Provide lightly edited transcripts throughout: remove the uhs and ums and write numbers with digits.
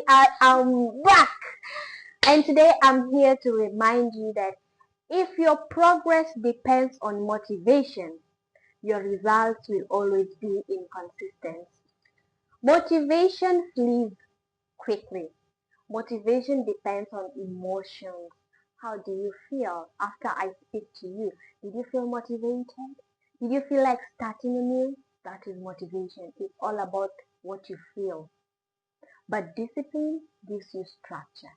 I am back, and today I'm here to remind you that if your progress depends on motivation, your results will always be inconsistent. Motivation flees quickly. Motivation depends on emotions. How do you feel after I speak to you? Did you feel motivated? Did you feel like starting anew? That is motivation. It's all about what you feel. But discipline gives you structure.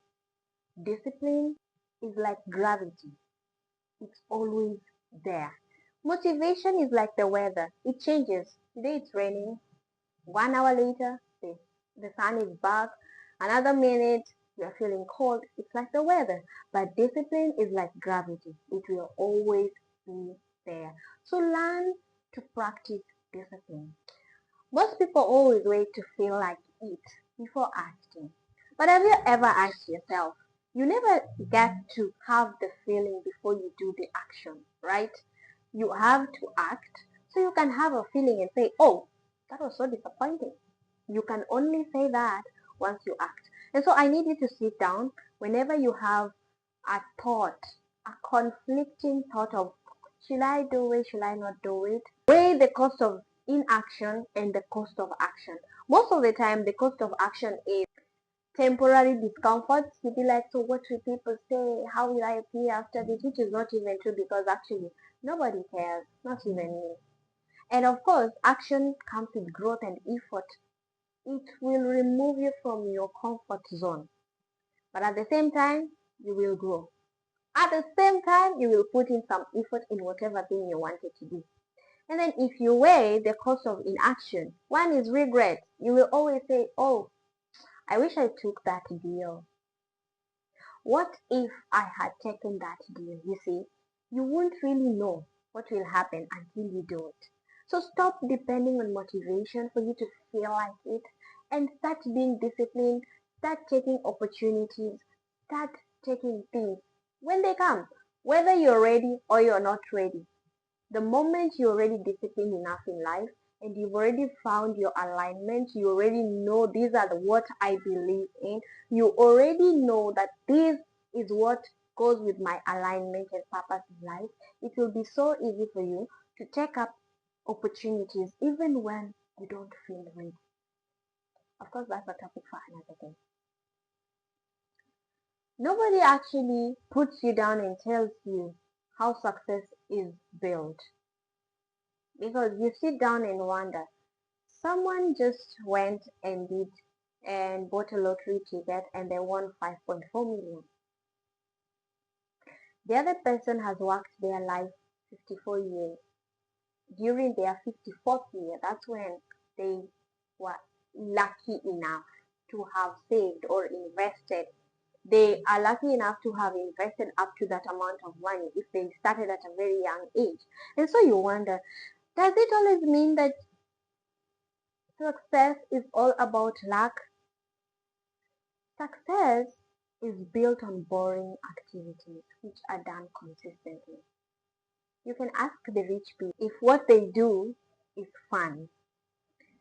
Discipline is like gravity. It's always there. Motivation is like the weather. It changes. Today it's raining. 1 hour later, the sun is back. Another minute, you're feeling cold. It's like the weather. But discipline is like gravity. It will always be there. So learn to practice discipline. Most people always wait to feel like it before acting. But have you ever asked yourself, you never get to have the feeling before you do the action, right? You have to act so you can have a feeling and say, oh, that was so disappointing. You can only say that once you act. And so I need you to sit down whenever you have a thought, a conflicting thought of, should I do it, should I not do it? Weigh the cost of inaction and the cost of action. Most of the time, the cost of action is temporary discomfort. You'll be like, so what will people say? How will I appear after this? Which is not even true, because actually nobody cares, not even me. And of course, action comes with growth and effort. It will remove you from your comfort zone. But at the same time, you will grow. At the same time, you will put in some effort in whatever thing you wanted to do. And then if you weigh the cost of inaction, one is regret. You will always say, oh, I wish I took that deal. What if I had taken that deal? You see, you won't really know what will happen until you do it. So stop depending on motivation for you to feel like it, and start being disciplined, start taking opportunities, start taking things when they come, whether you're ready or you're not ready. The moment you're already disciplined enough in life and you've already found your alignment, you already know these are what I believe in, you already know that this is what goes with my alignment and purpose in life, it will be so easy for you to take up opportunities even when you don't feel ready. Of course, that's a topic for another day. Nobody actually puts you down and tells you how success is built. Because you sit down and wonder, someone just went and did and bought a lottery ticket and they won 5.4 million. The other person has worked their life 54 years. During their 54th year, that's when they were lucky enough to have saved or invested. They are lucky enough to have invested up to that amount of money if they started at a very young age. And so you wonder, does it always mean that success is all about luck? Success is built on boring activities which are done consistently. You can ask the rich people if what they do is fun.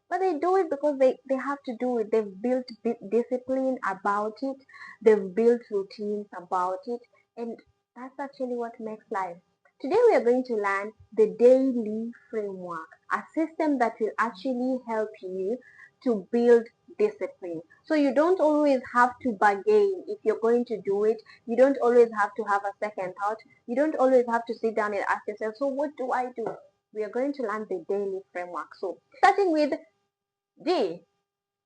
But they do it because they have to do it. They've built discipline about it. They've built routines about it. And that's actually what makes life. Today we are going to learn the daily framework, a system that will actually help you to build discipline. So you don't always have to bargain if you're going to do it. You don't always have to have a second thought. You don't always have to sit down and ask yourself, so what do I do? We are going to learn the daily framework. So starting with D.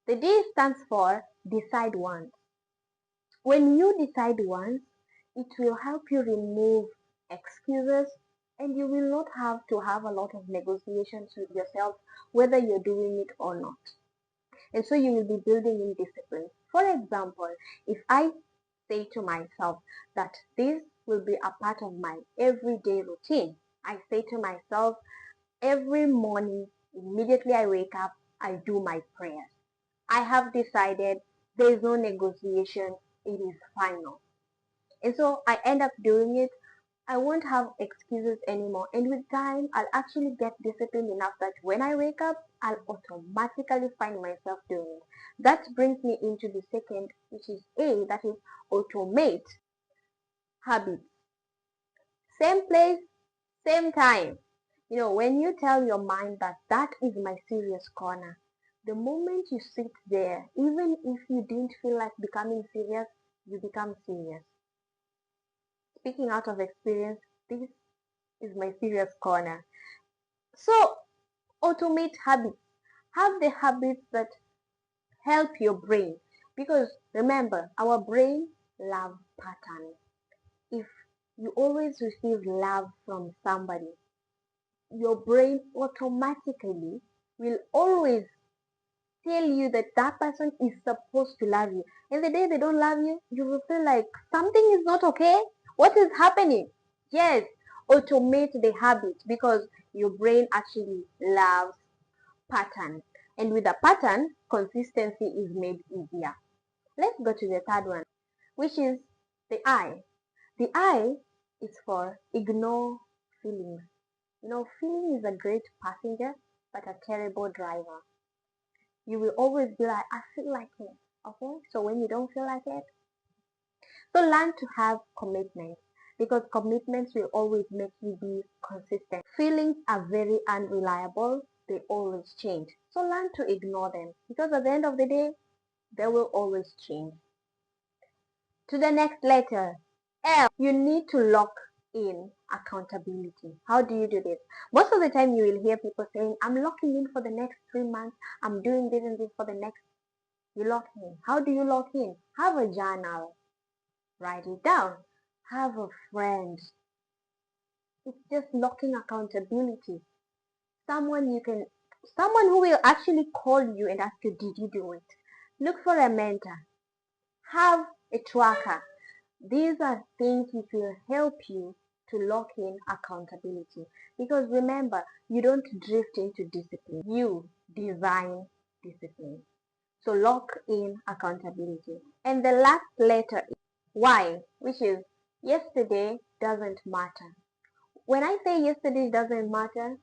The D stands for decide once. When you decide once, it will help you remove excuses, and you will not have to have a lot of negotiations with yourself whether you're doing it or not. And so you will be building in discipline. For example, if I say to myself that this will be a part of my everyday routine, I say to myself every morning, immediately I wake up, I do my prayers. I have decided there is no negotiation, it is final. And so I end up doing it I won't have excuses anymore. And with time, I'll actually get disciplined enough that when I wake up, I'll automatically find myself doing it. That brings me into the second, which is A, that is automate habits. Same place, same time. When you tell your mind that that is my serious corner, the moment you sit there, even if you didn't feel like becoming serious, you become serious. Speaking out of experience, this is my serious corner. So, automate habits. Have the habits that help your brain. Because remember, our brain love patterns. If you always receive love from somebody, your brain automatically will always tell you that that person is supposed to love you. And the day they don't love you, you will feel like something is not okay. What is happening? Yes, automate the habit because your brain actually loves patterns. And with a pattern, consistency is made easier. Let's go to the third one, which is the I. The I is for ignore feelings. Feeling is a great passenger, but a terrible driver. You will always be like, I feel like it. Okay? So when you don't feel like it, so learn to have commitments because commitments will always make you be consistent. Feelings are very unreliable. They always change. So learn to ignore them because at the end of the day, they will always change. To the next letter, L. You need to lock in accountability. How do you do this? Most of the time you will hear people saying, I'm locking in for the next 3 months. I'm doing this and this for the next. You lock in. How do you lock in? Have a journal. Write it down. Have a friend. It's just locking accountability. Someone who will actually call you and ask you, did you do it? Look for a mentor. Have a tracker. These are things which will help you to lock in accountability. Because remember, you don't drift into discipline. You design discipline. So lock in accountability. And the last letter is Y, which is yesterday doesn't matter. When I say yesterday doesn't matter,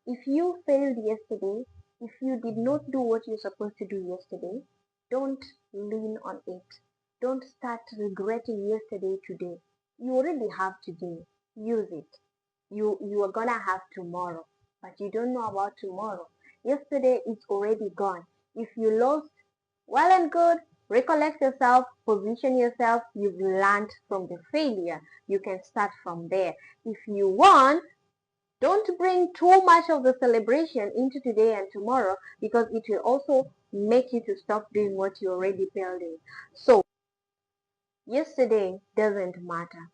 if you failed yesterday, if you did not do what you're supposed to do yesterday, don't lean on it. Don't start regretting yesterday today. You already have today. Use it. You are gonna have tomorrow, but you don't know about tomorrow. Yesterday is already gone. If you lost, well and good. Recollect yourself, position yourself. You've learned from the failure. You can start from there. If you won, don't bring too much of the celebration into today and tomorrow because it will also make you to stop doing what you already building. So, yesterday doesn't matter.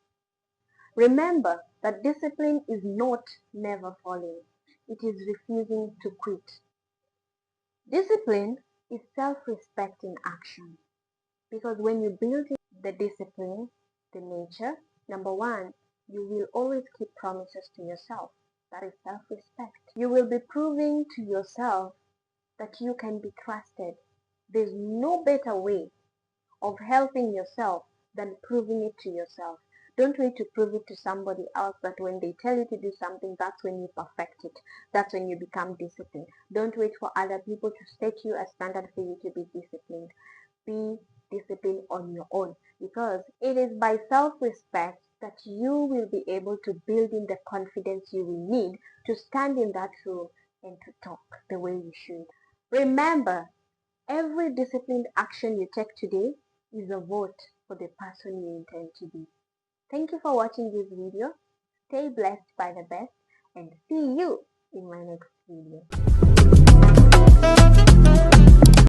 Remember that discipline is not never falling. It is refusing to quit. Discipline is self-respect in action. Because when you build the discipline, the nature, number one, you will always keep promises to yourself. That is self-respect. You will be proving to yourself that you can be trusted. There's no better way of helping yourself than proving it to yourself. Don't wait to prove it to somebody else that when they tell you to do something, that's when you perfect it. That's when you become disciplined. Don't wait for other people to set you a standard for you to be disciplined. Be disciplined on your own because it is by self-respect that you will be able to build in the confidence you will need to stand in that room and to talk the way you should. Remember, every disciplined action you take today is a vote for the person you intend to be. Thank you for watching this video. Stay blessed by the best and see you in my next video.